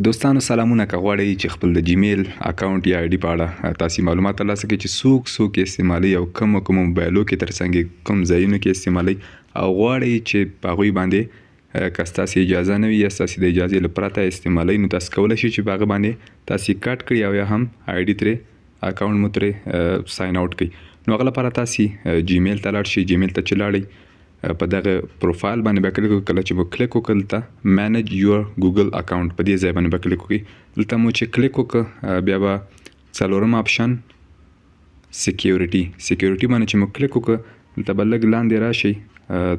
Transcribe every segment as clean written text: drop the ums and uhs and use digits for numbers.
دوستانو سلامونه. که غواړئ چې خپل د جیمیل اکاونټ یا آی ډي په اړه تاسې معلومات ترلاسه کړئ چې څوک یې استعمالوي او کوم موبایلو کې ترڅنګ کوم ځایونو کې استعمالوي او غواړئ چې په هغوی باندې که ستاسې اجازه نه وي یا ستاسې د اجازې له پرته استعمالوي، نو تاسې کولی شئ چې په هغه باندې تاسې کټ کړئ او یا هم آی ډي ترې اکاونټ مو ترې ساین آوټ کړئ. نو هغه لپاره تاسې جیمیل ته لاړ شئ. جیمیل ته چې لاړئ په دغه پروفایل باندې به کلیک وکړئ. کله چې به کلیک وکړئ دلته مینج یور ګوګل اکاونټ په دې ځای باندې به کلیک وکړئ. دلته مو چې کلیک وکړه بیا به څلورم اپشن سکیورټي باندې چې مو کلیک وکړه دلته به لږ لاندې راشئ.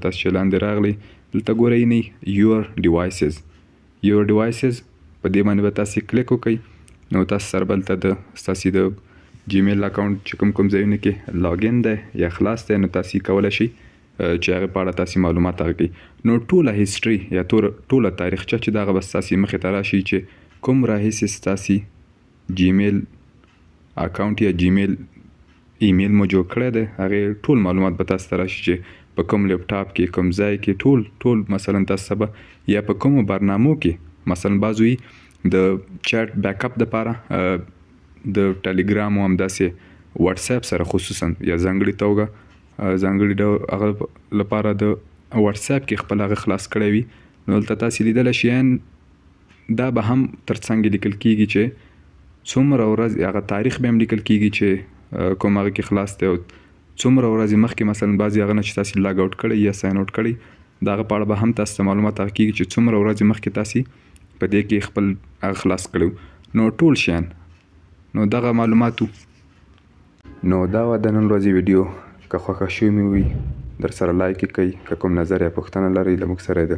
تاسو چې لاندې راغلی دلته ګورئ نه یور ډیوایسز په دې باندې به تاسې کلیک وکړئ. نو تاسو سره به دلته د ستاسې د جیمیل اکاونټ چې کوم ځایونه کې لاګین دی یا خلاص دی، نو تاسې کولی شئ چې هغه په اړه تاسې معلومات هغه کړئ. نو ټوله هیسټري یا ټوله تاریخچه چې دغه به ستاسې مخې ته راشي چې کوم راهیسې ستاسې جیمیل اکاونټ یا جیمیل ایمیل مو جوړ کړی دی، هغې ټول معلومات به تاسو ته راشي چې په کوم لیپټاپ کې کوم ځای کې ټول مثلا تاسو به یا په کومو برنامو کې مثلا بعض وي د چیټ بیک اپ دپاره د ټیلیګرام او همداسې واتس اپ سره خصوصا یا ځانګړي توګه ځانګړي ډول هغه لپاره د واتس اپ کې خپل هغه خلاص کړی وي. نو دلته تاسې لیدلی شئ دا به هم ترڅنګ لیکل کېږي چې څومره ورځې هغه تاریخ به هم لیکل کېږي چې کوم هغه کې خلاص دی او څومره ورځې مخکې مثلا بعضې هغه نه چې تاسې لاګ آوټ کړی یا ساین آوټ کړی د هغه په اړه به هم تاسو ته معلومات هغه کېږي چې څومره ورځې مخکې تاسې په دې کې خپل هغه خلاص کړی. نو ټول شیان نو دغه معلوماتو نو دا وه د نن ورځې ویډیو. که خوښه شوې مې وي در سره لایک یې کړئ. که کوم نظر یا پوښتنه لرئ له موږ سره یې د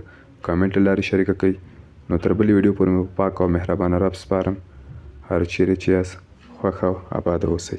کامنټ له لارې شریکه کړئ. نو تر بلې ویډیو پورې مې په پاک او مهربانه رب سپارم. هر چیرې چې یاست خوښ او اباد اوسئ.